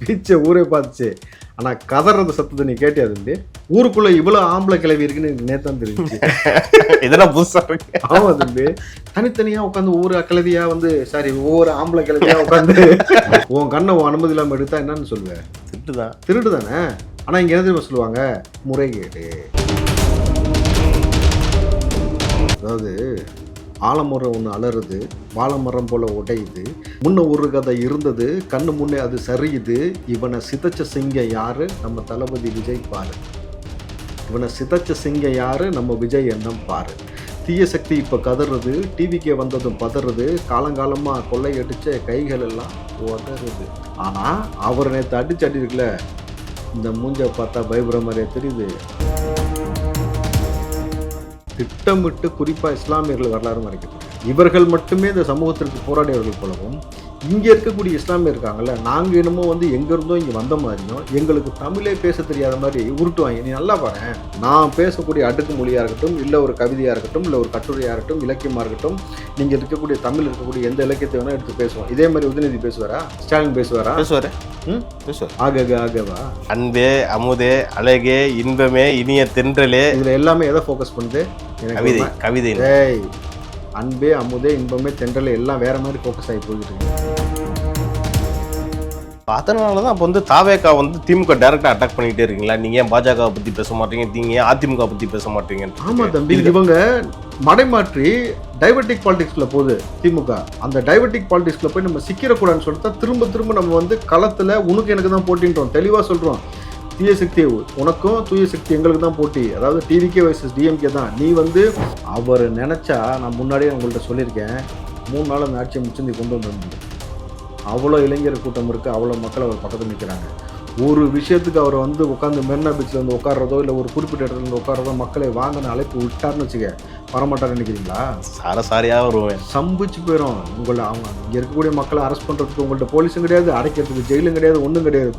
ஸ்பீச்சை ஊரே பார்த்துச்சு. ஆனால் கதறது சத்தத்தை நீ கேட்டியா தம்பி? ஊருக்குள்ள இவ்வளோ ஆம்பளை கிளவி இருக்குன்னு நேத்தான் தெரிஞ்சிச்சு. இதெல்லாம் புதுசா இருக்கு. ஆமா தம்பி, தனித்தனியா உட்காந்து ஒவ்வொரு கிளவியா வந்து ஒவ்வொரு ஆம்பளை கிளவியா உட்காந்து உன் கண்ணை உன் அனுமதி இல்லாமல் எடுத்தா என்னன்னு சொல்லுவேன்? திருட்டுதான். திருட்டு தானே. ஆனா இங்க என்ன தெரியுமா சொல்லுவாங்க? முறைகேடு. அதாவது ஆலமரம் ஒன்று அலறுது, வாழைமரம் போல உடையுது, முன்ன ஒரு கதை இருந்தது, கண்ணு முன்னே அது சரியுது, இவனை சிதைச்ச சிங்க யாரு? நம்ம தளபதி விஜய் பாரு. இவனை சிதைச்ச சிங்க யாரு? நம்ம விஜய் எண்ணம் பாரு. தீய சக்தி இப்போ கதறுது, டிவிக்கே வந்ததும் பதறுது, காலங்காலமாக கொள்ளையடிச்ச கைகள் எல்லாம் உதறுது. ஆனால் அவர் நேற்று அடி இருக்குல்ல, இந்த மூஞ்ச பார்த்தா பயப்படுற மாதிரியே தெரியுது. திட்டமிட்டு குறிப்பாக இஸ்லாமியர்கள் வரலாறு மறைக்கப்படும். இவர்கள் மட்டுமே இந்த சமூகத்திற்கு போராடியவர்கள் போலவும், இங்கே இருக்கக்கூடிய இஸ்லாமியர் இருக்காங்கல்ல, நாங்கள் என்னமோ வந்து எங்கேருந்தோ இங்கே வந்த மாதிரியும், எங்களுக்கு தமிழே பேச தெரியாத மாதிரி உருட்டுவாங்க. நீ நல்லா பாரு, நான் பேசக்கூடிய அடுக்கு மொழியாக இருக்கட்டும், இல்லை ஒரு கவிதையாக இருக்கட்டும், இல்லை ஒரு கட்டுரையாக இருக்கட்டும், இலக்கியமாக இருக்கட்டும், நீங்கள் இருக்கக்கூடிய தமிழ் இருக்கக்கூடிய எந்த இலக்கியத்தை வேணால் எடுத்து பேசுவோம். இதே மாதிரி உதயநிதி பேசுவாரா? ஸ்டாலின் பேசுவாரா? பேசுவாரு. ஆகவா அன்பே அமுதே அழகே இன்பமே இனிய தென்றலே, இதுல எல்லாமே எதை ஃபோக்கஸ் பண்ணுது? கவிதை. கவிதை. அன்பே அமுதே இன்பமே தென்றலே எல்லாம் வேற மாதிரி ஃபோக்கஸ் ஆகி போயிட்டு இருக்கு. அதனாலதான் அப்போ வந்து தாவேக்கா வந்து திமுக டைரக்டா அட்டாக் பண்ணிட்டே இருக்கீங்களா? நீங்க ஏன் பாஜக பத்தி பேச மாட்டீங்க, நீங்க ஏன் அதிமுக பத்தி பேச மாட்டீங்க? ஆமா தம்பி, இவங்க மடைமாற்றி டைவர்டிக் பாலிடிக்ஸ்ல போகுது திமுக. அந்த டைவர்டிக் பாலிடிக்ஸ்ல போய் நம்ம சிக்கிரக்கூடாதுன்னு சொல்லிட்டு திரும்ப திரும்ப நம்ம வந்து களத்துல உனக்கு எனக்கு தான் போட்டின்றோம். தெளிவா சொல்றோம், தீய சக்தி உனக்கும் தூய சக்தி எங்களுக்கு தான் போட்டி. அதாவது டிவிகே வர்சஸ் டிஎம்கே தான். நீ வந்து அவர் நினைச்சா, நான் முன்னாடியே உங்கள்கிட்ட சொல்லியிருக்கேன், 3 நாள் அந்த ஆட்சியை முச்சந்தி கொண்டு வந்து அவ்வளோ இளைஞர் கூட்டம் இருக்குது, அவ்வளோ மக்கள் அவர் பக்கத்தில் நிற்கிறாங்க. ஒரு விஷயத்துக்கு அவர் வந்து உட்காந்து மெரினா பீச்சில் வந்து உட்கார்றதோ, இல்லை ஒரு குறிப்பிட்ட இடத்துல இருந்து உட்கார்றதோ, மக்களை வாங்கின அழைப்பு விட்டார்னு வச்சுக்க, வரமாட்டார் நினைக்கிறீங்களா? சாரியாக வருவேன், சம்பிச்சு போயிடும். உங்களை அவங்க இங்கே இருக்கக்கூடிய மக்களை அரெஸ்ட் பண்ணுறதுக்கு உங்கள்கிட்ட போலீஸும் கிடையாது, அடைக்கிறதுக்கு ஜெயிலும் கிடையாது, ஒன்றும் கிடையாது.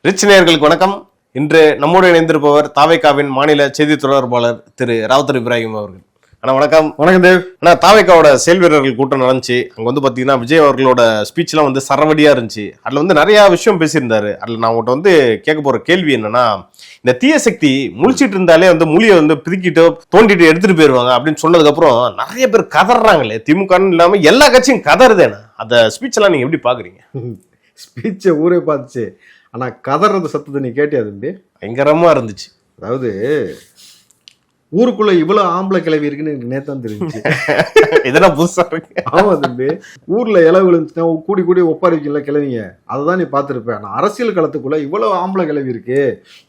ரிச் நேயர்களுக்கு வணக்கம். இன்று நம்மோடு இணைந்திருப்பவர் தாவேக்காவின் மாநில செய்தி தொடர்பாளர் திரு ராவுத்தர் இப்ராஹிம் அவர்கள். அண்ணா வணக்கம். வணக்கம் தேவ். ஆனால் தாவேக்காவோட செயல் வீரர்கள் கூட்டம் நடந்துச்சு. அங்கே வந்து பார்த்தீங்கன்னா விஜய் அவர்களோட ஸ்பீச்லாம் வந்து சரவடியாக இருந்துச்சு. அதில் வந்து நிறையா விஷயம் பேசியிருந்தாரு. அதில் நான் உங்கள்கிட்ட வந்து கேட்க போகிற கேள்வி என்னன்னா, இந்த தீய சக்தி முழிச்சிட்டு இருந்தாலே வந்து மொழியை வந்து பிதுக்கிட்டு தோண்டிட்டு எடுத்துகிட்டு போயிடுவாங்க அப்படின்னு சொன்னதுக்கப்புறம் நிறைய பேர் கதறாங்களே. திமுகன்னு இல்லாமல் எல்லா கட்சியும் கதறுதேண்ணா. அந்த ஸ்பீச்செல்லாம் நீங்கள் எப்படி பார்க்குறீங்க? ஸ்பீச்சை ஊரே பார்த்துச்சு. ஆனால் கதறது சத்தத்தை நீ கேட்டியா தம்பி? பயங்கரமாக இருந்துச்சு. அதாவது ஊருக்குள்ள இவ்வளோ ஆம்பளை கிளவி இருக்குன்னு எனக்கு நேத்தான் தெரிஞ்சிச்சு. இதெல்லாம் புதுசா இருக்கு. ஆமா தம்பி, ஊர்ல இலவு விழுந்துச்சுன்னா கூடி கூடி ஒப்பாரிக்கல கிளவிங்க, அதுதான் நீ பார்த்துருப்பேன். நான் அரசியல் களத்துக்குள்ள இவ்வளோ ஆம்பளை கிளவி இருக்கு,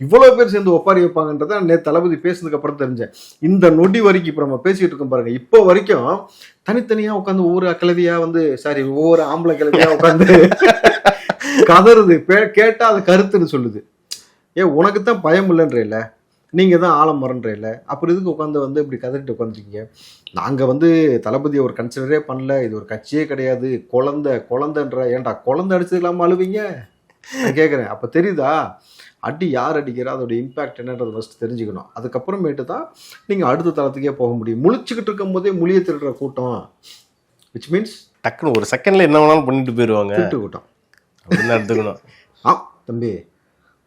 இவ்வளோ பேர் சேர்ந்து ஒப்பாரி வைப்பாங்கன்றத நேற்று தளபதி பேசுனதுக்கு அப்புறம் தெரிஞ்சேன். இந்த நொடி வரைக்கும் இப்போ நம்ம பேசிட்டு இருக்கோம் பாருங்க, இப்போ வரைக்கும் தனித்தனியா உட்காந்து ஒவ்வொரு கிளவியா வந்து ஒவ்வொரு ஆம்பளை கிளவியா உட்காந்து கதறுது. கேட்டா அது கருத்துன்னு சொல்லுது. உனக்குத்தான் பயம் இல்லைன்ற இல்லை, நீங்கள் தான் ஆலமரன்ற இல்லை, அப்புறம் இதுக்கு உட்காந்து வந்து இப்படி கதறிட்டு உட்காந்துருக்கீங்க. நாங்கள் வந்து தளபதியை ஒரு கன்சிடரே பண்ணல, இது ஒரு கட்சியே கிடையாது, குழந்தைன்ற. ஏன்டா குழந்தை அடிச்சது இல்லாமல் அழுவீங்க? நான் கேட்குறேன். அப்போ தெரியுதா அடி யார் அடிக்கிறா, அதோட இம்பேக்ட் என்னன்றது ஃபஸ்ட்டு தெரிஞ்சுக்கணும். அதுக்கப்புறமேட்டு தான் நீங்கள் அடுத்த தளத்துக்கே போக முடியும். முழிச்சுக்கிட்டு இருக்கும் போதே மொழியை திருடுற கூட்டம், விச் மீன்ஸ் டக்குன்னு ஒரு செகண்டில் என்ன வேணாலும் பண்ணிட்டு போயிடுவாங்க. திருட்டு கூட்டம் அப்படின்னு எடுத்துக்கணும். தம்பி,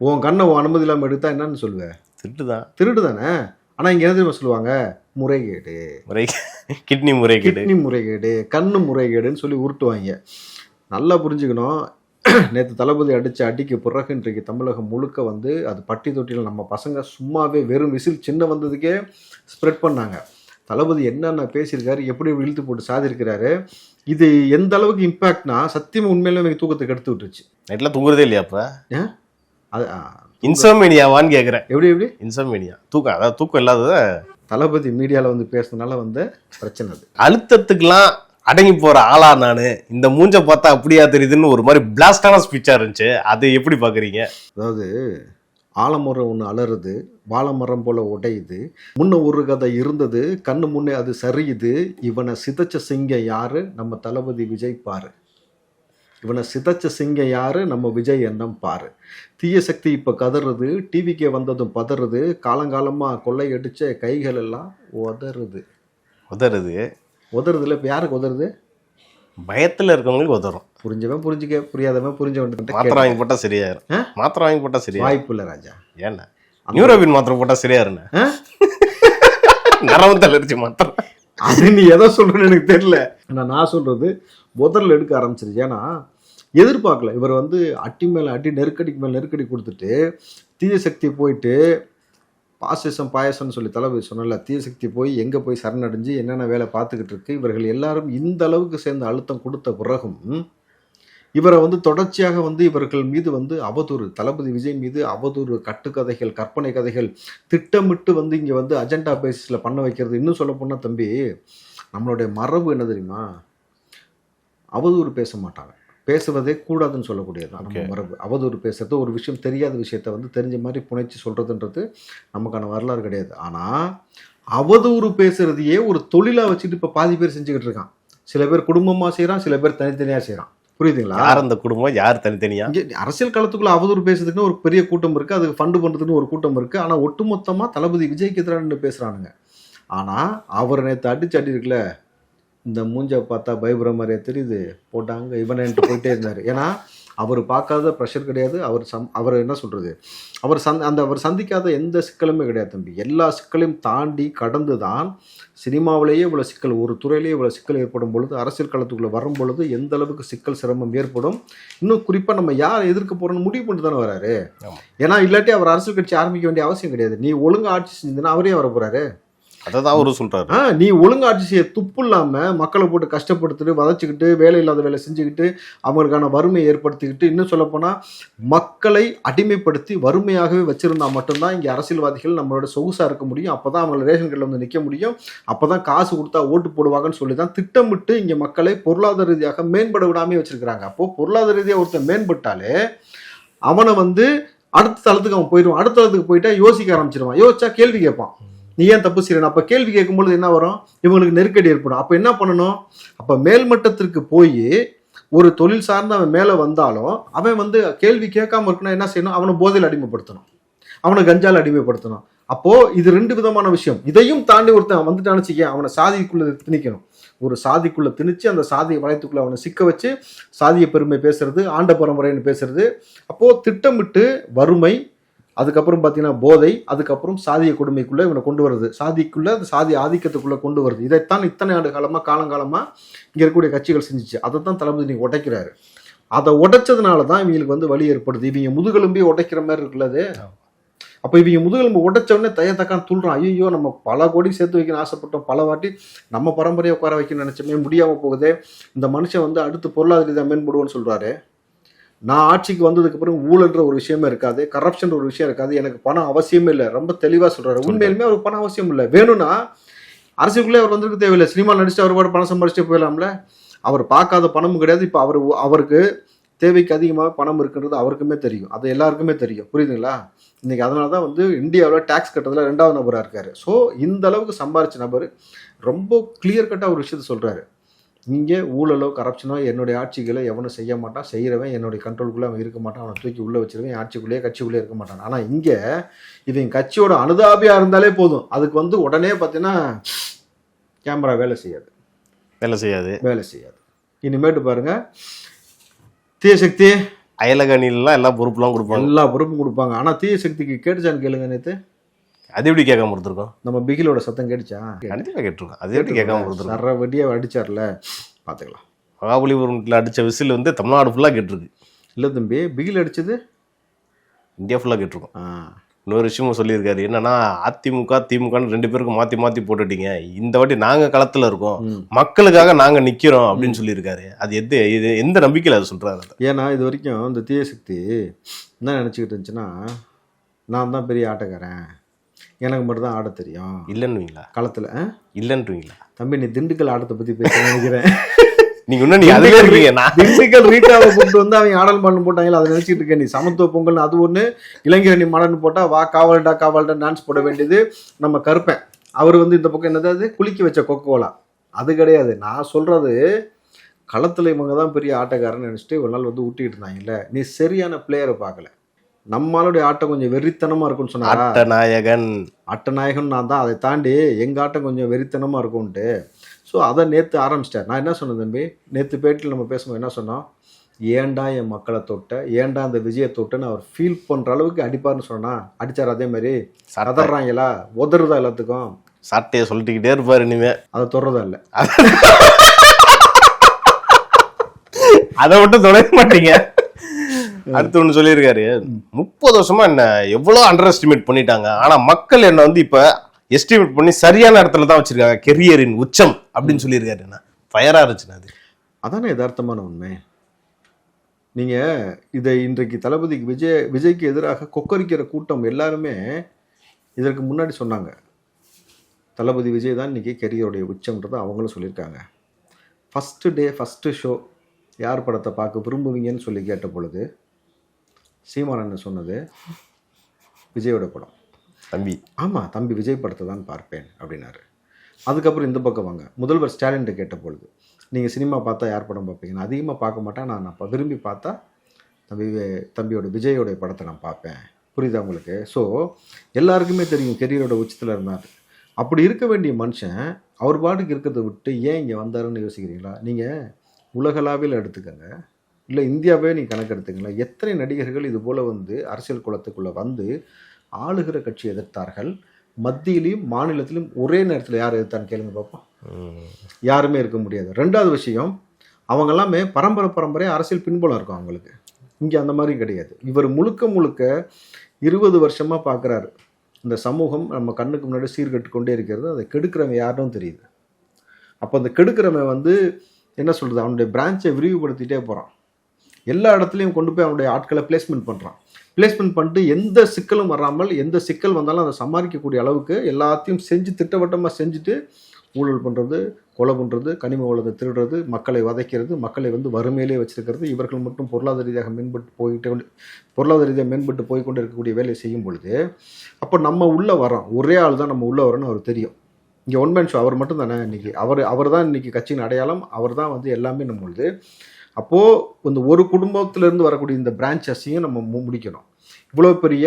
உன் கண்ணை உன் அனுமதி இல்லாமல் எடுத்தா என்னன்னு சொல்லுவேன்? திருட்டு தானே. ஆனால் இங்கே என்ன தெரியுமா சொல்லுவாங்க? முறைகேடு. கிட்னி முறைகேடு, கண்ணு முறைகேடுன்னு சொல்லி உருட்டுவாங்க. நல்லா புரிஞ்சுக்கணும். நேற்று தளபதி அடித்த அடிக்கு பிறகு இன்றைக்கு தமிழகம் முழுக்க வந்து அது பட்டி தொட்டியில் நம்ம பசங்க சும்மாவே வெறும் விசில் சின்ன வந்ததுக்கே ஸ்ப்ரெட் பண்ணாங்க. தளபதி என்னென்ன பேசியிருக்காரு, எப்படி இழுத்து போட்டு சாதிருக்கிறாரு, இது எந்த அளவுக்கு இம்பேக்ட்னா சத்தியமாக உண்மையிலே எனக்கு தூக்கத்துக்கு எடுத்து விட்டுருச்சு. நைட்லாம் தூங்குறதே இல்லையா? அப்போ அது இன்சோமேனியாவான்னு கேட்குறேன். எப்படி இன்சோமேனியா தூக்கம், அதாவது தூக்கம் இல்லாதத தளபதி மீடியாவில் வந்து பேசுறதுனால வந்து பிரச்சனை. அது அழுத்தத்துக்குலாம் அடங்கி போற ஆளா நானு, இந்த மூஞ்ச பார்த்தா அப்படியா தெரியுதுன்னு ஒரு மாதிரி பிளாஸ்டான ஸ்பீச்சா இருந்துச்சு. அது எப்படி பாக்குறீங்க? அதாவது ஆலமரம் ஒன்று அலறுது, வாழைமரம் போல உடையுது, முன்ன ஒரு கதை இருந்தது, கண்ணு முன்னே அது சரியுது, இவனை சிதைச்ச சிங்க யாரு? நம்ம தளபதி விஜய் பாரு. இவனை சிதைச்ச சிங்க யாரு? நம்ம விஜய் எண்ணம் பாரு. தீய சக்தி இப்போ கதறுது, டிவிக்கே வந்ததும் பதறுது, காலங்காலமாக கொள்ளையடிச்ச கைகள் எல்லாம் உதறுது. உதறுது. உதறதுல இப்போ யாருக்கு உதறுது? பயத்துல இருக்கவங்களுக்கு உதறும். புரிஞ்சவன் புரிஞ்சுக்க, புரியாதவன் புரிஞ்சவன். மாத்திரை வாங்கி போட்டா சரியாயிரும். மாத்திரை வாங்கி போட்டா சரியா வாய்ப்பு இல்லை ராஜா. ஏன்னா நியூரோபின் மாத்திரை போட்டா சரியாருன்னு நரம்பு தளர்ச்சி மாத்திரை. அது நீ எதை சொல்றேன்னு எனக்கு தெரியல. நான் சொல்றது முதல்ல எடுக்க ஆரம்பிச்சிருச்சு. ஏன்னா எதிர்பார்க்கல. இவர் வந்து அட்டி மேல அட்டி, நெருக்கடிக்கு மேல நெருக்கடி கொடுத்துட்டு தீய சக்தி போயிட்டு பாசிசம் பாயசம்னு சொல்லி தளபதி சொன்னல, தீய சக்தி போய் எங்க போய் சரணடைஞ்சு என்னென்ன வேலை பார்த்துக்கிட்டு இருக்கு. இவர்கள் எல்லாரும் இந்த அளவுக்கு சேர்ந்து அழுத்தம் கொடுத்த பிறகும் இவரை வந்து தொடர்ச்சியாக வந்து இவர்கள் மீது வந்து அவதூறு, தளபதி விஜய் மீது அவதூறு, கட்டுக்கதைகள், கற்பனை கதைகள் திட்டமிட்டு வந்து இங்கே வந்து அஜெண்டா பேசிஸில் பண்ண வைக்கிறது. இன்னும் சொல்ல போனால் தம்பி, நம்மளுடைய மரபு என்ன தெரியுமா? அவதூறு பேச மாட்டாங்க, பேசுவதே கூடாதுன்னு சொல்லக்கூடியது நம்ம மரபு. அவதூறு பேசுறது, ஒரு விஷயம் தெரியாத விஷயத்த வந்து தெரிஞ்ச மாதிரி புனைச்சி சொல்றதுன்றது நமக்கான வரலாறு கிடையாது. ஆனால் அவதூறு பேசுறதையே ஒரு தொழிலாக வச்சுட்டு இப்போ பாதி பேர் செஞ்சுக்கிட்டு இருக்கான். சில பேர் குடும்பமாக செய்கிறான், சில பேர் தனித்தனியாக செய்கிறான். புரியுதுங்களா? யார் அந்த குடும்பம், யார் தனித்தனியா? அரசியல் களத்துக்குள்ள அவதூறு பேசுறதுக்குன்னு ஒரு பெரிய கூட்டம் இருக்கு, அதுக்கு ஃபண்டு பண்றதுக்குன்னு ஒரு கூட்டம் இருக்கு. ஆனா ஒட்டுமொத்தமா தளபதி விஜய்க்கு எதிராக பேசுறானுங்க. ஆனா அவர் நேற்று அடிச்சு இருக்குல்ல, இந்த மூஞ்ச பார்த்தா பயப்படுற மாதிரியே தெரியுது, போட்டாங்க இவனேன்ட்டு போயிட்டே இருந்தாரு. ஏன்னா அவர் பார்க்காத ப்ரெஷர் கிடையாது. அவர் என்ன சொல்றது, அவர் சந்திக்காத எந்த சிக்கலுமே கிடையாது தம்பி. எல்லா சிக்கலையும் தாண்டி கடந்து தான் சினிமாவிலேயே இவ்வளோ சிக்கல், ஒரு துறையிலேயே இவ்வளோ சிக்கல் ஏற்படும் பொழுது, அரசியல் களத்துக்குள்ளே வரும் பொழுது எந்த அளவுக்கு சிக்கல் சிரமம் ஏற்படும். இன்னும் குறிப்பாக நம்ம யார் எதிர்க்க போகிறோன்னு முடிவு பண்ணிட்டு தானே வராரு. ஏன்னா இல்லாட்டி அவர் அரசியல் கட்சி ஆரம்பிக்க வேண்டிய அவசியம் கிடையாது. நீ ஒழுங்கு ஆட்சி செஞ்சதுன்னா அவரே வர போறாரு. அதான் அவரு சொல்றாரு. நீ ஒழுங்கு ஆட்சி செய்ய துப்பு இல்லாம மக்களை போட்டு கஷ்டப்படுத்திட்டு வதச்சிக்கிட்டு வேலை இல்லாத வேலை செஞ்சுக்கிட்டு அவங்களுக்கான வறுமையை ஏற்படுத்திக்கிட்டு, இன்னும் சொல்ல போனா மக்களை அடிமைப்படுத்தி வறுமையாகவே வச்சிருந்தா மட்டும்தான் இங்க அரசியல்வாதிகள் நம்மளோட சொகுசா இருக்க முடியும். அப்பதான் அவங்க ரேஷன் கார்டில் வந்து நிக்க முடியும். அப்பதான் காசு கொடுத்தா ஓட்டு போடுவாங்கன்னு சொல்லிதான் திட்டமிட்டு இங்க மக்களை பொருளாதார ரீதியாக மேம்பட விடாமே வச்சிருக்கிறாங்க. அப்போ பொருளாதார ரீதியாக ஒருத்தர் மேம்பட்டாலே அவனை வந்து அடுத்த தளத்துக்கு அவன் போயிடுவான். அடுத்த தளத்துக்கு போயிட்டா யோசிக்க ஆரம்பிச்சிருவான். யோசிச்சா கேள்வி கேட்பான், நீ ஏன் தப்பு செய்யணும். அப்ப கேள்வி கேட்கும்பொழுது என்ன வரும், இவங்களுக்கு நெருக்கடி ஏற்படும். அப்ப என்ன பண்ணணும், அப்ப மேல்மட்டத்திற்கு போய் ஒரு தொழில் சார்ந்து அவன் மேல வந்தாலும் அவன் வந்து கேள்வி கேட்காம இருக்கணும். என்ன செய்யணும், அவனை போதையில் அடிமைப்படுத்தணும், அவனை கஞ்சால அடிமைப்படுத்தணும். அப்போ இது ரெண்டு விதமான விஷயம். இதையும் தாண்டி ஒருத்தன் வந்துட்டான்னு வச்சுக்க, அவனை சாதிக்குள்ள திணிக்கணும். ஒரு சாதிக்குள்ள திணிச்சு அந்த சாதி வளையத்துக்குள்ள அவனை சிக்க வச்சு சாதிய பெருமை பேசுறது, ஆண்ட பரம்பரைன்னு பேசுறது. அப்போ திட்டமிட்டு வறுமை, அதுக்கப்புறம் பார்த்தீங்கன்னா போதை, அதுக்கப்புறம் சாதிய கொடுமைக்குள்ளே இவனை கொண்டு வருது, சாதிக்குள்ள அந்த சாதி ஆதிக்கத்துக்குள்ளே கொண்டு வருது. இதைத்தான் இத்தனை ஆண்டு காலமாக காலங்காலமாக இங்கே இருக்கக்கூடிய கட்சிகள் செஞ்சிச்சு. அதை தான் தளபதி நீங்க உடைக்கிறாரு. அதை உடைச்சதுனால தான் இவங்களுக்கு வந்து வலி ஏற்படுது. இவங்க முதுகெலும்பி உடைக்கிற மாதிரி இருக்குல்லது. அப்போ இவங்க முதுகெலும்பு உடைச்ச உடனே தக்கான்னு துள்றான். ஐயோ, நம்ம பல கோடி சேர்த்து வைக்கணும்னு ஆசைப்பட்டோம், பல வாட்டி நம்ம பரம்பரையை உட்கார வைக்கணும்னு நினைச்சோமே, முடியாமல் போகுது. இந்த மனுஷன் வந்து அடுத்து பொருளாதார ரீதியாக மேம்படுவோன்னு சொல்றாரு. நான் ஆட்சிக்கு வந்ததுக்கு அப்புறம் ஊழல்ன்ற ஒரு விஷயமே இருக்காது, கரப்ஷன் ஒரு விஷயம் இருக்காது, எனக்கு பணம் அவசியமே இல்லை. ரொம்ப தெளிவாக சொல்றாரு. உண்மையிலுமே அவருக்கு பணம் அவசியம் இல்லை. வேணும்னா அரசுக்குள்ளே அவர் வந்துருக்கு தேவையில்லை, சினிமா நடிச்சுட்டு அவர் பாடு பணம் சம்பாதிச்சுட்டு போயிடலாம்ல. அவர் பார்க்காத பணமும் கிடையாது. இப்போ அவருக்கு தேவைக்கு அதிகமாக பணம் இருக்குன்றது அவருக்குமே தெரியும், அது எல்லாருக்குமே தெரியும். புரியுதுங்களா? இன்னைக்கு அதனால தான் வந்து இந்தியாவில் டேக்ஸ் கட்டுறதுல 2வது நபராக இருக்காரு. ஸோ இந்த அளவுக்கு சம்பாரிச்ச நபர் ரொம்ப கிளியர் கட்டாக ஒரு விஷயத்த சொல்றாரு. இங்கே ஊழலோ கரப்ஷனோ என்னுடைய ஆட்சிகளை எவனும் செய்ய மாட்டான், செய்கிறவன் என்னுடைய கண்ட்ரோலுக்குள்ளே அவன் இருக்க மாட்டான், அவனை தூக்கி உள்ளே வச்சிருவேன், என் ஆட்சிக்குள்ளேயே கட்சிக்குள்ளே இருக்க மாட்டான். ஆனால் இங்கே இவன் கட்சியோட அனுதாபியாக இருந்தாலே போதும், அதுக்கு வந்து உடனே பார்த்தீங்கன்னா கேமரா வேலை செய்யாது. இனிமேட்டு பாருங்க, தீய சக்தி அயலகணிலாம் எல்லா பொறுப்புலாம் கொடுப்பாங்க, எல்லா பொறுப்பும் கொடுப்பாங்க. ஆனால் தீய சக்திக்கு கேட்டுச்சான்னு கேளுங்க. நேற்று அது எப்படி கேட்காம கொடுத்துருக்கோம்? நம்ம பிகிலோட சத்தம் கேட்டுச்சா? கண்டிப்பாக கேட்டிருக்கோம். அது எப்படி கேட்காம கொடுத்துருக்கோம்? சர வெடியா அடிச்சார்ல, பார்த்துக்கலாம். மகாபலிபுரத்தில் அடித்த விசில் வந்து தமிழ்நாடு ஃபுல்லாக கேட்டிருக்கு. இல்லை தம்பி, பிகில் அடிச்சது இந்தியா ஃபுல்லாக கேட்டிருக்கோம். இன்னொரு விஷயமும் சொல்லியிருக்காரு, என்னன்னா அதிமுக திமுகன்னு 2 பேருக்கும் மாற்றி போட்டுட்டீங்க, இந்த வாட்டி நாங்கள் களத்தில் இருக்கோம், மக்களுக்காக நாங்கள் நிற்கிறோம் அப்படின்னு சொல்லியிருக்காரு. அது எந்த நம்பிக்கையில் அதை சொல்கிறாரு? ஏன்னா இது வரைக்கும் இந்த தீய சக்தி என்ன நினச்சிக்கிட்டு இருந்துச்சுன்னா, நான் தான் பெரிய ஆட்டக்காரன், எனக்கு மட்டும் தான் ஆட தெரியும் இல்லைன்னுவீங்களா களத்தில்? இல்லைன்றீங்களா தம்பி, நீ திண்டுக்கல் ஆட்டத்தை பற்றி பேச நினைக்கிறேன். நீங்க திண்டுக்கல் ரீட்டாவை கூப்பிட்டு வந்து அவங்க ஆடல் பாடல் போட்டாங்களா, அதை நினைச்சிட்டு இருக்க. நீ சமத்துவ பொங்கல் அது ஒன்று, இளைஞரணி மாடன்னு போட்டா வா காவல்டா டான்ஸ் போட வேண்டியது நம்ம கருப்பேன். அவர் வந்து இந்த பக்கம் என்னதாவது குளிக்க வச்ச கொக்கோலா, அது கிடையாது. நான் சொல்றது களத்துல இவங்க தான் பெரிய ஆட்டக்காரன்னு நினைச்சிட்டு ஒரு நாள் வந்து ஊட்டிட்டு இருந்தாங்கல்ல. நீ சரியான பிளேயரை பார்க்கல. நம்மளுடைய ஆட்டம் கொஞ்சம் வெறித்தனமா இருக்கும்னு சொன்னாரா? அட்டநாயகன். அட்டநாயகன் நான் தான். அதை தாண்டி எங்க ஆட்டம் கொஞ்சம் வெறித்தனமா இருக்கும்ன்ட்டு. ஸோ அதை நேற்று ஆரம்பிச்சிட்டார். நான் என்ன சொன்னேன் தம்பி, நேற்று பேட்டில் நம்ம பேசும்போது என்ன சொன்னோம், ஏன்டா என் மக்களை தொட்ட, ஏன்டா அந்த விஜயை தொட்டன்னு அவர் ஃபீல் பண்ற அளவுக்கு அடிப்பார்னு சொன்னா அடிச்சார். அதே மாதிரி கதறாங்களா, உதறுதா எல்லாத்துக்கும், சாட்டையை சொல்லிட்டுக்கிட்டே இருப்பாரு இனிமே. அதை தொடுறதா இல்லை, அதை மட்டும் தொட மாட்டீங்க. அடுத்து ஒண்ணு சொல்லியிருக்காரு, 30 வருஷமா என்ன எவ்வளவு அண்டர் எஸ்டிமேட் பண்ணிட்டாங்க, ஆனா மக்கள் என்ன வந்து இப்ப எஸ்டிமேட் பண்ணி சரியான இடத்துல தான் வச்சிருக்காங்க, கெரியரின் உச்சம் அப்படின்னு சொல்லியிருக்காரு. என்ன ஃபயரா இருந்துச்சுன்னா அது அதானே யதார்த்தமான உண்மை. நீங்க இதை இன்றைக்கு தளபதிக்கு விஜய்க்கு எதிராக கொக்கரிக்கிற கூட்டம் எல்லாருமே இதற்கு முன்னாடி சொன்னாங்க, தளபதி விஜய் தான் இன்னைக்கு கெரியருடைய உச்சம்ன்றதை அவங்களும் சொல்லியிருக்காங்க. ஃபஸ்ட்டு டே ஃபஸ்ட்டு ஷோ யார் படத்தை பார்க்க விரும்புவீங்கன்னு சொல்லி கேட்ட பொழுது சீமான் என்ன சொன்னது, விஜயோட படம் தம்பி. ஆமாம் தம்பி விஜய் படத்தை தான் பார்ப்பேன் அப்படின்னாரு. அதுக்கப்புறம் இந்த பக்கம் வாங்க, முதல்வர் ஸ்டாலின்கிட்ட கேட்ட பொழுது நீங்கள் சினிமா பார்த்தா யார் படம் பார்ப்பீங்க, நான் அதிகமாக பார்க்க மாட்டேன், நான் விரும்பி பார்த்தா தம்பியோட விஜயோடைய படத்தை நான் பார்ப்பேன். புரியுதா உங்களுக்கு? ஸோ எல்லாருக்குமே தெரியும் கெரியரோட உச்சத்தில் இருந்தார். அப்படி இருக்க வேண்டிய மனுஷன் அவர் பாட்டுக்கு இருக்கிறத விட்டு ஏன் இங்கே வந்தாருன்னு யோசிக்கிறீங்களா? நீங்கள் உலகளாவில் எடுத்துக்கங்க, இல்லை இந்தியாவே நீங்கள் கணக்கு எடுத்துக்கங்களேன், எத்தனை நடிகர்கள் இது போல் வந்து அரசியல் குளத்துக்குள்ளே வந்து ஆளுகிற கட்சி எதிர்த்தார்கள், மத்தியிலையும் மாநிலத்திலும் ஒரே நேரத்தில் யார் எதிர்த்தான்னு கேளுங்க பார்ப்போம். யாருமே இருக்க முடியாது. ரெண்டாவது விஷயம், அவங்க எல்லாமே பரம்பரை அரசியல் பின்புலம் இருக்கும் அவங்களுக்கு. இங்கே அந்த மாதிரி கிடையாது. இவர் முழுக்க முழுக்க 20 வருஷமாக பார்க்குறாரு, இந்த சமூகம் நம்ம கண்ணுக்கு முன்னாடி சீர்கட்டு கொண்டே இருக்கிறது, அதை கெடுக்கிறவன் யாரும் தெரியுது. அப்போ அந்த கெடுக்கிறவன் வந்து என்ன சொல்கிறது, அவனுடைய பிரான்ச்சை விரிவுபடுத்திகிட்டே போகிறான். எல்லா இடத்துலையும் கொண்டு போய் அவனுடைய ஆட்களை பிளேஸ்மெண்ட் பண்ணுறான். பிளேஸ்மெண்ட் பண்ணிட்டு எந்த சிக்கலும் வராமல், எந்த சிக்கல் வந்தாலும் அதை சமாளிக்கக்கூடிய அளவுக்கு எல்லாத்தையும் செஞ்சு திட்டவட்டமாக செஞ்சுட்டு ஊழல் பண்ணுறது, கொலை பண்ணுறது, கனிம வளத்தை திருடுறது, மக்களை வதைக்கிறது, மக்களை வந்து வறுமையிலே வச்சிருக்கிறது, இவர்கள் மட்டும் பொருளாதார ரீதியாக மேம்பட்டு போய்கொண்டு இருக்கக்கூடிய வேலையை செய்யும் பொழுது, அப்போ நம்ம உள்ளே வரோம், ஒரே ஆள் தான் நம்ம உள்ளே வரோன்னு அவர் தெரியும். இங்கே ஒன் மேன் ஷோ அவர் மட்டும் தானே இன்றைக்கி, அவர் தான் இன்றைக்கி கட்சியின் அடையாளம், அவர் தான் வந்து எல்லாமே நம்ம பொழுது. அப்போது இந்த ஒரு குடும்பத்திலேருந்து வரக்கூடிய இந்த பிரான்ச்சஸையும் நம்ம முடிக்கணும், இவ்வளோ பெரிய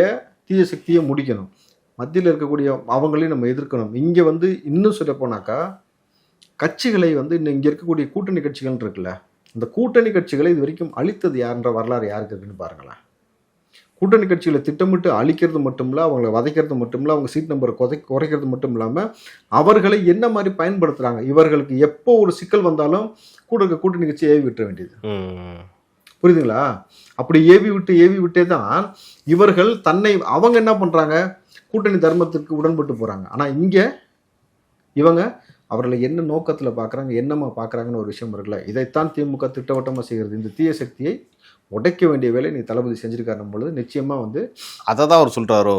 தீய சக்தியை முடிக்கணும், மத்தியில் இருக்கக்கூடிய அவங்களையும் நம்ம எதிர்க்கணும். இங்கே வந்து இன்னும் சொல்ல போனாக்கா கட்சிகளை வந்து இங்கே இருக்கக்கூடிய கூட்டணி கட்சிகள் இருக்குல்ல, இந்த கூட்டணி கட்சிகளை இது வரைக்கும் அழித்தது யாருன்ற வரலாறு யாருக்கு இருக்குன்னு பாருங்களேன். கூட்டணி கட்சிகளை திட்டமிட்டு அழிக்கிறது மட்டும் இல்லை, அவங்களை வதைக்கிறது மட்டும் இல்லை, அவங்க சீட் நம்பரை குறைக்கிறது மட்டும் இல்லாமல் அவர்களை என்ன மாதிரி பயன்படுத்துகிறாங்க. இவர்களுக்கு எப்போ ஒரு சிக்கல் வந்தாலும் கூட இருக்க கூட்டணி கட்சி ஏவி விட்டுற வேண்டியது. புரியுதுங்களா? அப்படி ஏவி விட்டே தான் இவர்கள் அவங்க என்ன பண்ணுறாங்க, கூட்டணி தர்மத்திற்கு உடன்பட்டு போகிறாங்க. ஆனால் இங்கே இவங்க அவர்களை என்ன நோக்கத்தில் பார்க்குறாங்க, என்னமா பார்க்குறாங்கன்னு ஒரு விஷயம் இருக்குல்ல, இதைத்தான் திமுக திட்டவட்டமாக செய்கிறது. இந்த தீய சக்தியை உடைக்க வேண்டிய வேலை நீ தளபதி செஞ்சிருக்காருன்னும் பொழுது நிச்சயமாக வந்து அதை தான் அவர் சொல்கிறாரோ,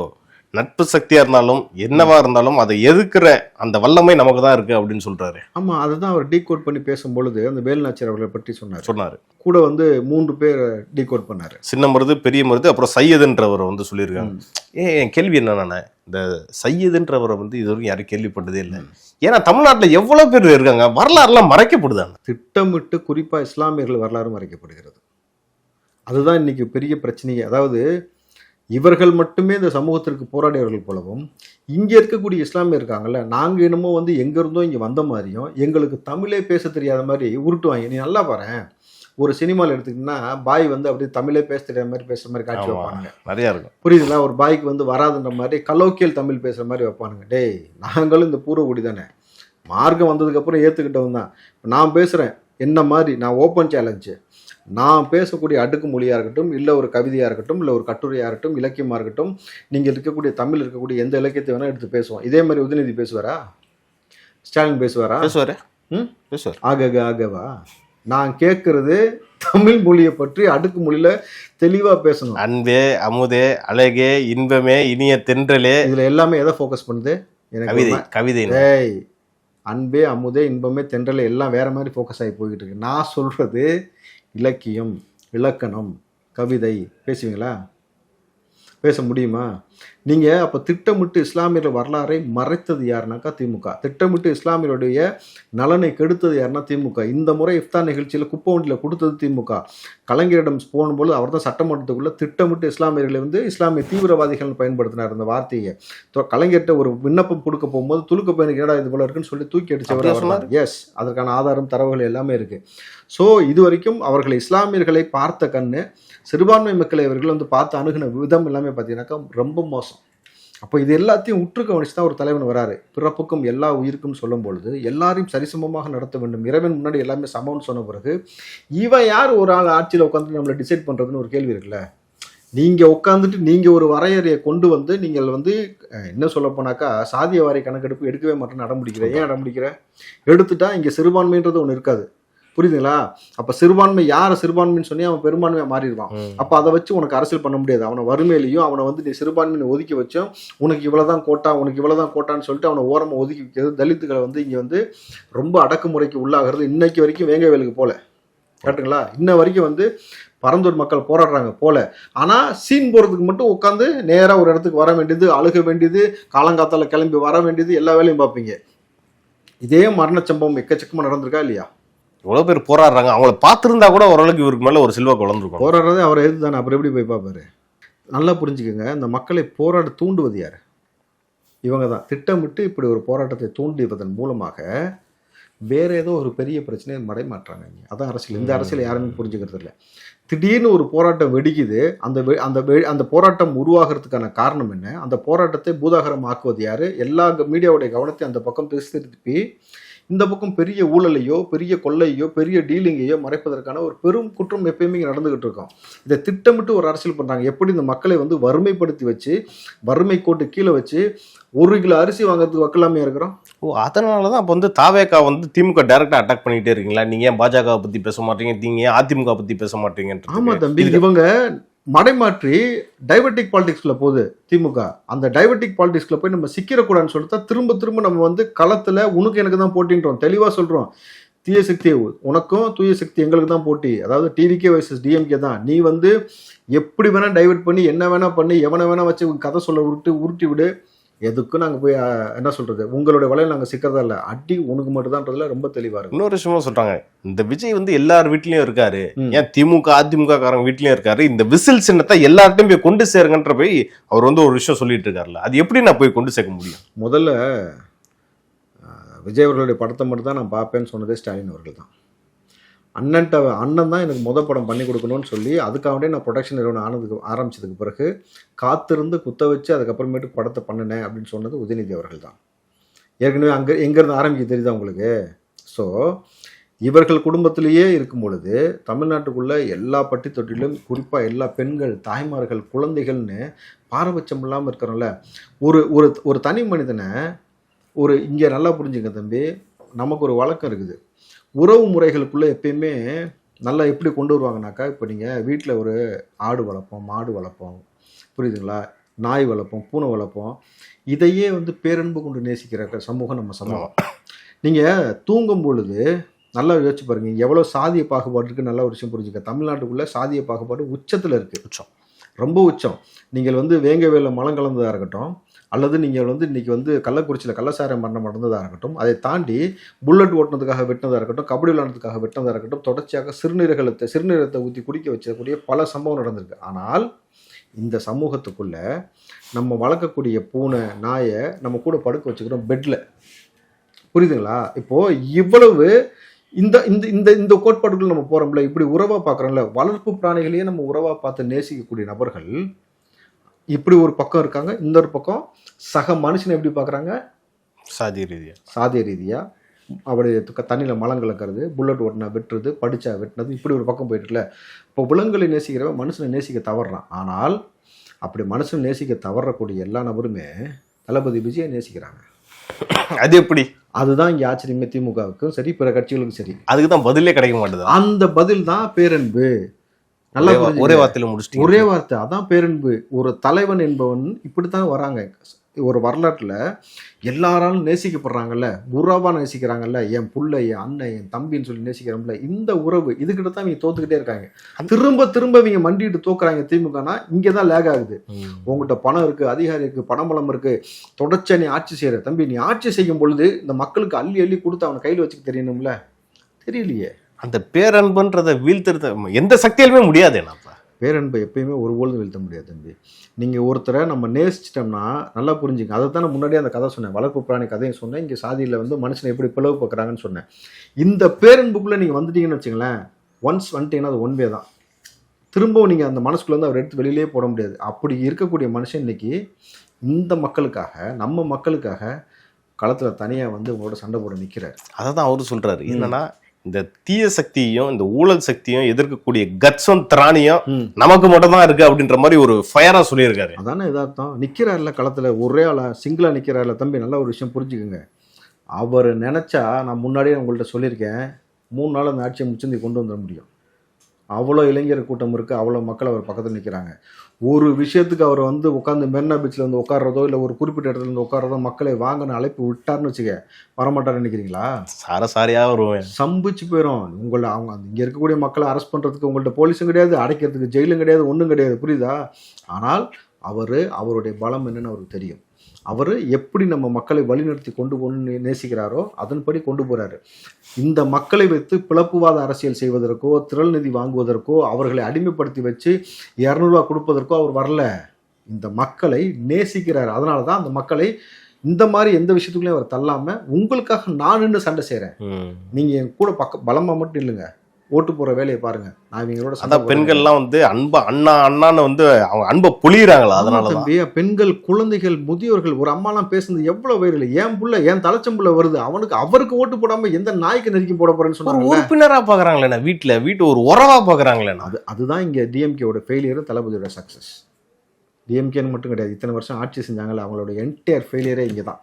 நட்பு சக்தியாக இருந்தாலும் என்னவா இருந்தாலும் அதை எதிர்க்கிற அந்த வல்லமை நமக்கு தான் இருக்குது அப்படின்னு சொல்கிறாரு. ஆமாம், அதை தான் அவர் டீகோட் பண்ணி பேசும்பொழுது அந்த வேலுநாச்சியார் அவர்களை பற்றி சொன்னார். கூட வந்து 3 பேர் டீகோட் பண்ணார், சின்ன மருது, பெரிய மருது, அப்புறம் சையதுன்றவரை வந்து சொல்லியிருக்காங்க. என் கேள்வி என்னன்னா, இந்த சையதுன்றவரை வந்து இது வரைக்கும் யாரும் கேள்விப்பட்டதே இல்லை. ஏன்னா தமிழ்நாட்டில் எவ்வளோ பேர் இருக்காங்க, வரலாறுலாம் மறைக்கப்படுதாங்க, திட்டமிட்டு குறிப்பாக இஸ்லாமியர்கள் வரலாறு மறைக்கப்படுகிறது. அதுதான் இன்னைக்கு பெரிய பிரச்சனையே. அதாவது இவர்கள் மட்டுமே இந்த சமூகத்திற்கு போராடியவர்கள் போலவும், இங்கே இருக்கக்கூடிய இஸ்லாமியர் இருக்காங்கல்ல, நாங்கள் என்னமோ வந்து எங்கே இருந்தோ இங்கே வந்த மாதிரியும், எங்களுக்கு தமிழே பேச தெரியாத மாதிரி உருட்டுவாங்க. நீ நல்லா பாரு, ஒரு சினிமாவில் எடுத்துக்கிட்டீங்கன்னா பாய் வந்து அப்படியே தமிழே பேச தெரியாத மாதிரி பேசுகிற மாதிரி காட்சி வைப்பானுங்க, நிறையா இருக்கும். புரியுதுங்களா? ஒரு பாய்க்கு வந்து வராதுன்ற மாதிரி கலோக்கியல் தமிழ் பேசுகிற மாதிரி வைப்பானுங்க. டேய், நாங்களும் இந்த பூர்வகுடி தானே, மார்க்கம் வந்ததுக்கப்புறம் ஏற்றுக்கிட்டவன் தான். நான் பேசுகிறேன் என்ன மாதிரி, நான் ஓப்பன் சேலஞ்சு, நான் பேசக்கூடிய அடுக்கு மொழியாக இருக்கட்டும், இல்லை ஒரு கவிதையாக இருக்கட்டும், இல்லை ஒரு கட்டுரையாக இருக்கட்டும், இலக்கியமாக இருக்கட்டும், நீங்கள் இருக்கக்கூடிய தமிழ் இருக்கக்கூடிய எந்த இலக்கியத்தை வேணால் எடுத்து பேசுவோம். இதே மாதிரி உதயநிதி பேசுவாரா, ஸ்டாலின் பேசுவாரா? பேசுவார். ஆகவா? நான் கேட்கறது தமிழ் மொழியை பற்றி அடுக்கு மொழியில் தெளிவாக பேசணும். அன்பே, அமுதே, அழகே, இன்பமே, இனிய தென்றலே, இதில் எல்லாமே எதை ஃபோக்கஸ் பண்ணுது? எனக்கு கவிதை. ஏய், அன்பே, அமுதே, இன்பமே, தென்றலே எல்லாம் வேற மாதிரி ஃபோக்கஸ் ஆகி போய்கிட்டு இருக்கு. நான் சொல்கிறது இலக்கியம், இலக்கணம், கவிதை பேசுவீங்களா? பேச முடியுமா? நீங்க அப்ப திட்டமிட்டு இஸ்லாமியர்கள் வரலாறை மறைத்தது யாருனாக்கா திமுக. திட்டமிட்டு இஸ்லாமியருடைய நலனை கெடுத்தது யாருன்னா திமுக. இந்த முறை இஃப்தார் நிகழ்ச்சியில குப்பை வண்டியில கொடுத்தது திமுக. கலைஞரிடம் போகும்போது அவர் தான் சட்டமன்றத்துக்குள்ள திட்டமிட்டு இஸ்லாமியர்களை வந்து இஸ்லாமிய தீவிரவாதிகள் பயன்படுத்தினார் அந்த வார்த்தையை. கலைஞர்கிட்ட ஒரு விண்ணப்பம் கொடுக்க போகும்போது துலுக்க பையனுக்கு ஏடா இது போல இருக்குன்னு சொல்லி தூக்கி அடிச்சவர். எஸ், அதற்கான ஆதாரம் தரவுகள் எல்லாமே இருக்கு. ஸோ இது வரைக்கும் அவர்களை இஸ்லாமியர்களை பார்த்த கண்ணு, சிறுபான்மை மக்களை அவர்கள் வந்து பார்த்து அணுகின விதம் எல்லாமே பார்த்தீங்கன்னாக்கா ரொம்ப மோசம். அப்போ இது எல்லாத்தையும் உற்று கவனிச்சு தான் ஒரு தலைவன் வராரு. பிறப்புக்கும் எல்லா உயிருக்கும் சொல்லும் பொழுது எல்லாரையும் சரிசமமாக நடத்த வேண்டும், இறைவன் முன்னாடி எல்லாமே சமம்னு சொன்ன பிறகு இவன் யார் ஒரு ஆள் ஆட்சியில் உட்காந்துட்டு நம்மளை டிசைட் பண்ணுறதுன்னு ஒரு கேள்வி இருக்குல்ல. நீங்கள் உட்காந்துட்டு நீங்கள் ஒரு வரையறையை கொண்டு வந்து நீங்கள் வந்து என்ன சொல்ல போனாக்கா சாதிய வாரி கணக்கெடுப்பு எடுக்கவே மாட்டேன்னு அடம்பிடிக்கிற. ஏன் அடம்பிடிக்கிற? எடுத்துட்டா இங்கே சிறுபான்மைன்றது ஒன்று இருக்காது. புரியுதுங்களா? அப்ப சிறுபான்மை யார சிறுபான்மைன்னு சொன்னி அவன் பெரும்பான்மையா மாறிடுவான். அப்ப அதை வச்சு உனக்கு அரசியல் பண்ண முடியாது. அவனை வறுமையிலையும் அவனை வந்து நீ சிறுபான்மையை ஒதுக்கி வச்சோம், உனக்கு இவ்வளவுதான் கோட்டா, உனக்கு இவ்வளவுதான் கோட்டான்னு சொல்லிட்டு அவனை ஓரமா ஒதுக்கி வைக்கிறது. தலித்துகளை வந்து இங்க வந்து ரொம்ப அடக்குமுறைக்கு உள்ளாகிறது. இன்னைக்கு வரைக்கும் வேங்கவேலுக்கு போல, கேட்டுங்களா? இன்ன வரைக்கும் வந்து பரந்தூர் மக்கள் போராடுறாங்க போல. ஆனா சீன் போறதுக்கு மட்டும் உட்காந்து நேரா ஒரு இடத்துக்கு வர வேண்டியது, அழுக வேண்டியது, காலங்காத்தால கிளம்பி வர வேண்டியது, எல்லா வேலையும் பார்ப்பீங்க. இதே மரண சம்பவம் எக்கச்சக்கமா நடந்திருக்கா இல்லையா? எவ்வளவு பேர் போராடுறாங்க. அவங்கள பார்த்திருந்தா கூட ஓரளவுக்கு இவருக்கு மேல ஒரு செல்வாக்கு வளர்ந்துருக்கும். போராடுறதே அவரை எது தானே, அப்புறம் எப்படி போய் பார்ப்பாரு? நல்லா புரிஞ்சுக்கோங்க, இந்த மக்களை போராட தூண்டுவது யாரு? இவங்க தான். திட்டமிட்டு இப்படி ஒரு போராட்டத்தை தூண்டிவதன் மூலமாக வேற ஏதோ ஒரு பெரிய பிரச்சனையை மறைமாற்றாங்க. அதான் அரசியல். இந்த அரசியல் யாருமே புரிஞ்சுக்கிறது இல்லை. திடீர்னு ஒரு போராட்டம் வெடிக்குது. அந்த போராட்டம் உருவாகிறதுக்கான காரணம் என்ன? அந்த போராட்டத்தை பூதாகரம் ஆக்குவது யாரு? எல்லா மீடியாவுடைய கவனத்தை அந்த பக்கம் திசை திருப்பி இந்த பக்கம் பெரிய ஊழலையோ, பெரிய கொள்ளையோ, பெரிய டீலிங்கையோ மறைப்பதற்கான ஒரு பெரும் குற்றம் எப்பயுமே இங்கே நடந்துகிட்டு இருக்கோம். இதை திட்டமிட்டு ஒரு அரசியல் பண்றாங்க. எப்படி இந்த மக்களை வந்து வறுமைப்படுத்தி வச்சு, வறுமை கோட்டு கீழே வச்சு 1 கிலோ அரிசி வாங்குறதுக்கு வக்கலாமே இருக்கிறோம். ஓ, அதனாலதான் அப்ப வந்து தாவேகா வந்து திமுக டைரக்டா அட்டாக் பண்ணிட்டே இருக்கீங்களா? நீங்க ஏன் பாஜக பத்தி பேச மாட்டீங்க, நீங்க ஏன் அதிமுக பத்தி பேச மாட்டீங்க? ஆமா தம்பி, இவங்க மடைமாற்றி டைவர்டிக் பாலிடிக்ஸ்ல போகுது திமுக. அந்த டைவர்டிக் பாலிடிக்ஸ்ல போய் நம்ம சிக்கிரக்கூடாதுன்னு சொல்லிட்டு திரும்ப திரும்ப நம்ம வந்து களத்துல உனக்கு எனக்கு தான் போட்டின்றோம். தெளிவா சொல்றோம், தீய சக்தி உனக்கும், தூய சக்தி எங்களுக்கு தான் போட்டி. அதாவது டிவிகே வர்சஸ் டிஎம்கே தான். நீ வந்து எப்படி வேணா டைவர்ட் பண்ணி, என்ன வேணா பண்ணி, எவனை வேணா வச்சு கதை சொல்ல உருட்டி விடு. எதுக்கும் நாங்க போய் என்ன சொல்றது, உங்களுடைய வலையில் நாங்க சிக்கிறதா இல்ல, அடி உனக்கு மட்டும்தான்றதுல ரொம்ப தெளிவா இருக்கு. இன்னொரு விஷயமா சொல்றாங்க, இந்த விஜய் வந்து எல்லார் வீட்லயும் இருக்காரு, ஏன் திமுக அதிமுக காரங்க வீட்லயும் இருக்காரு, இந்த விசில் சின்னத்தை எல்லார்ட்டையும் போய் கொண்டு சேருங்கன்ற போய் அவர் வந்து ஒரு விஷயம் சொல்லிட்டு இருக்காருல்ல, அது எப்படி நான் போய் கொண்டு சேர்க்க முடியும்? முதல்ல விஜய் அவர்களுடைய படத்தை மட்டும் தான் நான் பார்ப்பேன்னு சொன்னதே ஸ்டாலின் அவர்கள் தான். அண்ணன் தான் எனக்கு படம் பண்ணி கொடுக்கணும்னு சொல்லி அதுக்காகவே நான் ப்ரொடக்ஷன் நிறுவனம் ஆரம்பிச்சதுக்கு பிறகு காத்திருந்து குத்த வச்சு அதுக்கப்புறமேட்டு படத்தை பண்ணினேன் அப்படின்னு சொன்னது உதயநிதி அவர்கள் தான். ஏற்கனவே எங்கேருந்து ஆரம்பிக்க தெரியுதா உங்களுக்கு? ஸோ இவர்கள் குடும்பத்திலேயே இருக்கும் பொழுது தமிழ்நாட்டுக்குள்ள எல்லா பட்டி தொட்டிலும் குறிப்பாக எல்லா பெண்கள், தாய்மார்கள், குழந்தைகள்னு பாரபட்சம் இல்லாமல் இருக்கிறோம்ல. ஒரு தனி மனிதனை இங்கே நல்லா புரிஞ்சுங்க தம்பி, நமக்கு ஒரு வழக்கம் இருக்குது. உறவு முறைகளுக்குள்ளே எப்பயுமே நல்லா எப்படி கொண்டு வருவாங்கனாக்கா, இப்போ நீங்கள் வீட்டில் ஒரு ஆடு வளர்ப்போம், மாடு வளர்ப்போம், புரியுதுங்களா, நாய் வளர்ப்போம், பூனை வளர்ப்போம். இதையே வந்து பேரன்பு கொண்டு நேசிக்கிற சமூகம் நம்ம சமூகம். நீங்கள் தூங்கும் பொழுது நல்லா யோசிச்சு பாருங்க, எவ்வளோ சாதிய பாகுபாடு இருக்குன்னு நல்லா ஒரு விஷயம் புரிஞ்சுக்க. தமிழ்நாட்டுக்குள்ளே சாதிய பாகுபாடு உச்சத்தில் இருக்குது. உச்சம், ரொம்ப உச்சம். நீங்கள் வந்து வேங்கவேல மலம் கலந்ததாக இருக்கட்டும், அல்லது நீங்கள் வந்து இன்றைக்கி வந்து கள்ளக்குறிச்சியில் கள்ளசார மரணம் நடந்ததாக இருக்கட்டும், அதை தாண்டி புல்லட் ஓட்டினதுக்காக வெட்டினதாக இருக்கட்டும், கபடி விளையாடுறதுக்காக வெட்டினதாக இருக்கட்டும், தொடர்ச்சியாக சிறுநீரகத்தை ஊற்றி குடிக்க வச்சக்கூடிய பல சம்பவம் நடந்திருக்கு. ஆனால் இந்த சமூகத்துக்குள்ள நம்ம வளர்க்கக்கூடிய பூனை, நாயை நம்ம கூட படுக்க வச்சுக்கிறோம் பெட்டில். புரியுதுங்களா? இப்போது இவ்வளவு இந்த இந்த இந்த இந்த கோட்பாடுகள் நம்ம போகிறோம்ல, இப்படி உறவாக பார்க்குறோம்ல, வளர்ப்பு பிராணிகளையே நம்ம உறவாக பார்த்து நேசிக்கக்கூடிய நபர்கள் இப்படி ஒரு பக்கம் இருக்காங்க. இந்த ஒரு பக்கம் சக மனுஷனை எப்படி பார்க்குறாங்க? சாதிய ரீதியா அவருடைய தண்ணியில் மலம் கலக்கிறது, புல்லட் ஓட்டினா வெட்டுறது, படிச்சா வெட்டினது, இப்படி ஒரு பக்கம் போயிட்டுல. இப்போ விலங்குகளை நேசிக்கிறவன் மனுஷனை நேசிக்க தவறான். ஆனால் அப்படி மனுஷனை நேசிக்க தவறக்கூடிய எல்லா நபருமே தளபதி விஜயை நேசிக்கிறாங்க. அது எப்படி? அதுதான் இங்கே ஆச்சரியமே. திமுகவுக்கும் சரி, பிற கட்சிகளுக்கும் சரி, அதுக்கு தான் பதிலே கிடைக்க மாட்டேது. அந்த பதில் தான் பேரன்பு. ஒரே வார்த்தையில முடிச்சுட்டு, ஒரே வார்த்தை, அதான் பேரன்பு. ஒரு தலைவன் என்பவன் இப்படித்தான் வராங்க. ஒரு வரலாற்றுல எல்லாராலும் நேசிக்கப்படுறாங்கல்ல, குருவா நேசிக்கிறாங்கல்ல, என் புள்ள, என் அண்ணன், என் தம்பின்னு சொல்லி நேசிக்கிறோம்ல, இந்த உறவு இதுகிட்ட தான் இவங்க தோத்துக்கிட்டே இருக்காங்க. திரும்ப திரும்ப இவங்க மண்டிட்டு தோக்குறாங்க. திமுகனா இங்கதான் லேக் ஆகுது. உங்ககிட்ட பணம் இருக்கு, அதிகாரம் இருக்கு, பணபலம் இருக்கு, தொடர்ச்சியா நீ ஆட்சி செய்யற. தம்பி, நீ ஆட்சி செய்யும் பொழுது இந்த மக்களுக்கு அள்ளி அள்ளி கொடுத்து அவனை கையில் வச்சுக்க தெரியணும்ல, தெரியலையே. அந்த பேரன்புன்றதை வீழ்த்துறது எந்த சக்தியாலுமே முடியாது. என்னப்பா பேரன்பை எப்பயுமே ஒருபொழுதும் வீழ்த்த முடியாது தம்பி. நீங்கள் ஒருத்தரை நம்ம நேசிச்சிட்டோம்னா நல்லா புரிஞ்சுங்க. அதை தான் நான் முன்னாடியே அந்த கதை சொன்னேன், வளர்ப்பு பிராணி கதையும் சொன்னேன், இங்கே சாதியில் வந்து மனுஷனை எப்படி பிளவு பார்க்குறாங்கன்னு சொன்னேன். இந்த பேரன்புக்குள்ளே நீங்கள் வந்துட்டீங்கன்னு வச்சுங்களேன், ஒன்ஸ் வந்துட்டீங்கன்னா அது ஒன்வே தான். திரும்பவும் நீங்கள் அந்த மனசுக்குள்ளே வந்து அவர் எடுத்து வெளியிலே போட முடியாது. அப்படி இருக்கக்கூடிய மனுஷன் இன்னைக்கு இந்த மக்களுக்காக, நம்ம மக்களுக்காக களத்தில் தனியாக வந்து உங்களோட சண்டை போட நிற்கிறார். அதை தான் அவரு சொல்றாரு. என்னன்னா இந்த தீய சக்தியும் இந்த ஊழல் சக்தியும் எதிர்க்கக்கூடிய கட்ஸும் திராணியும் நமக்கு மட்டும் தான் இருக்கு அப்படின்ற மாதிரி ஒரு ஃபயரா சொல்லியிருக்காரு. அதானே எதார்த்தம். நிக்கிறாருல களத்துல, ஒரே ஆளா சிங்கிளா நிக்கிறாருல. தம்பி, நல்ல ஒரு விஷயம் புரிஞ்சுக்குங்க. அவர் நினைச்சா, நான் முன்னாடியே உங்கள்கிட்ட சொல்லியிருக்கேன், 3 நாள் அந்த ஆட்சியை முச்சந்தி கொண்டு வந்துட முடியும். அவ்வளோ இளைஞர் கூட்டம் இருக்கு, அவ்வளோ மக்கள் அவர் பக்கத்தில் நிற்கிறாங்க. ஒரு விஷயத்துக்கு அவர் வந்து உட்காந்து மெரினா பீச்சில் வந்து உட்கார்றதோ இல்லை ஒரு குறிப்பிட்ட இடத்துல இருந்து உட்கார்றதோ மக்களை வாங்கன்னு அழைப்பு விட்டார்னு வச்சுக்க, வரமாட்டார்னு நினைக்கிறீங்களா? சாரசாரியா வருவேன், சம்பிச்சு போயிடும். உங்களை அவங்க இங்கே இருக்கக்கூடிய மக்களை அரெஸ்ட் பண்ணுறதுக்கு உங்கள்கிட்ட போலீஸும் கிடையாது, அடைக்கிறதுக்கு ஜெயிலும் கிடையாது, ஒன்றும் கிடையாது. புரியுதா? ஆனால் அவருடைய பலம் என்னன்னு அவருக்கு தெரியும். அவர் எப்படி நம்ம மக்களை வழிநடத்தி கொண்டு போகணும்னு நேசிக்கிறாரோ அதன்படி கொண்டு போறாரு. இந்த மக்களை வைத்து பிளப்புவாத அரசியல் செய்வதற்கோ, திரள் நிதி வாங்குவதற்கோ, அவர்களை அடிமைப்படுத்தி வச்சு 200 ரூபா கொடுப்பதற்கோ அவர் வரல. இந்த மக்களை நேசிக்கிறார். அதனால தான் அந்த மக்களை இந்த மாதிரி எந்த விஷயத்துக்குள்ளேயும் அவர் தள்ளாம, உங்களுக்காக நான் நின்று சண்டை செய்கிறேன், நீங்க என் கூட பலமா மட்டும் இல்லைங்க, ஓட்டு போற வேலையை பாருங்க, நான் இவங்களோட. அதான் பெண்கள்லாம் வந்து அன்பா அண்ணா அண்ணான்னு வந்து அவங்க அன்பை பொழியிறாங்களா? அதனால தம்பி, பெண்கள், குழந்தைகள், முதியோர்கள், ஒரு அம்மாலாம் பேசுனது எவ்வளவு வயிறு, என் புள்ள, என் தலைச்சம்புள்ள வருது, அவருக்கு ஓட்டு போடாம எந்த நாய்க்கு நெருக்கி போட போறேன்னு சொன்னாங்க. உறுப்பினரா பாக்குறாங்களே, வீட்டு ஒரு உறவா பாக்குறாங்களே. அதுதான் இங்க டிஎம்கேவோட ஃபெயிலியர், தளபதியோட சக்சஸ். டிஎம்கேன்னு மட்டும் கிடையாது, இத்தனை வருஷம் ஆட்சி செஞ்சாங்கல்ல, அவங்களோட என்டையர் ஃபெயிலியரே இங்கே தான்.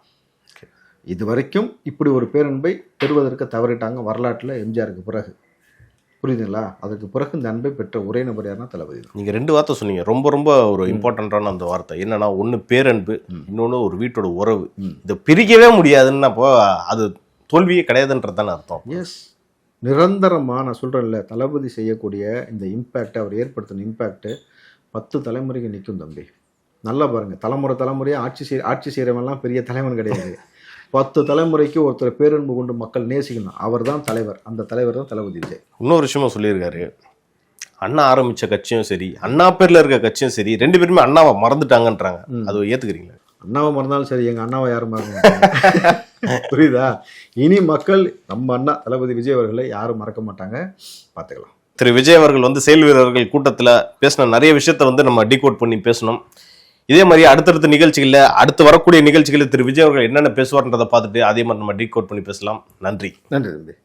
இது வரைக்கும் இப்படி ஒரு பேரன்பை பெறுவதற்கு தவறிட்டாங்க வரலாற்றில் எம்ஜிஆருக்கு பிறகு. புரியுதுங்களா? அதுக்கு பிறகு இந்த அன்பை பெற்ற ஒரே நபர் யாருன்னா தளபதி. நீங்க 2 வார்த்தை சொன்னீங்க, ரொம்ப ரொம்ப ஒரு இம்பார்ட்டன்டான அந்த வார்த்தை. என்னன்னா, ஒன்று பேரன்பு, இன்னொன்று ஒரு வீட்டோட உறவு. இதை பிரிக்கவே முடியாதுன்னப்போ அது தோல்வியே கிடையாதுன்றதுதானே அர்த்தம். எஸ், நிரந்தரமாக நான் சொல்கிறேன்ல, தளபதி செய்யக்கூடிய இந்த இம்பேக்ட், அவர் ஏற்படுத்தின இம்பேக்ட் 10 தலைமுறைக்கு நிற்கும் தம்பி. நல்லா பாருங்க, தலைமுறையாக ஆட்சி செய்கிறவன்லாம் பெரிய தலைவன் கிடையாது. 10 தலைமுறைக்கு ஒருத்தர் பேரன்பு கொண்டு மக்கள் நேசிக்கணும், அவர் தான் தலைவர். அந்த தலைவர் தான் தளபதி விஜய். இன்னொரு விஷயமா சொல்லியிருக்காரு, அண்ணா ஆரம்பிச்ச கட்சியும் சரி, அண்ணா பேர்ல இருக்க கட்சியும் சரி, 2 பேருமே அண்ணாவை மறந்துட்டாங்கன்றாங்க. அது ஏத்துக்கிறீங்களா? அண்ணாவை மறந்தாலும் சரி, எங்க அண்ணாவை யாரும் மறக்க புரியுதா? இனி மக்கள் நம்ம அண்ணா தளபதி விஜய் அவர்களை யாரும் மறக்க மாட்டாங்க, பார்த்துக்கலாம். திரு விஜய் அவர்கள் வந்து செயல் வீரர்கள் கூட்டத்தில் பேசின நிறைய விஷயத்த வந்து நம்ம டீகோட் பண்ணி பேசணும். இதே மாதிரி அடுத்தடுத்த நிகழ்ச்சிகளில், அடுத்து வரக்கூடிய நிகழ்ச்சிகளில் திரு விஜய் அவர்கள் என்னென்ன பேசுவார்ன்றதை பார்த்துட்டு அதே மாதிரி நம்ம டீகோட் பண்ணி பேசலாம். நன்றி. நன்றி.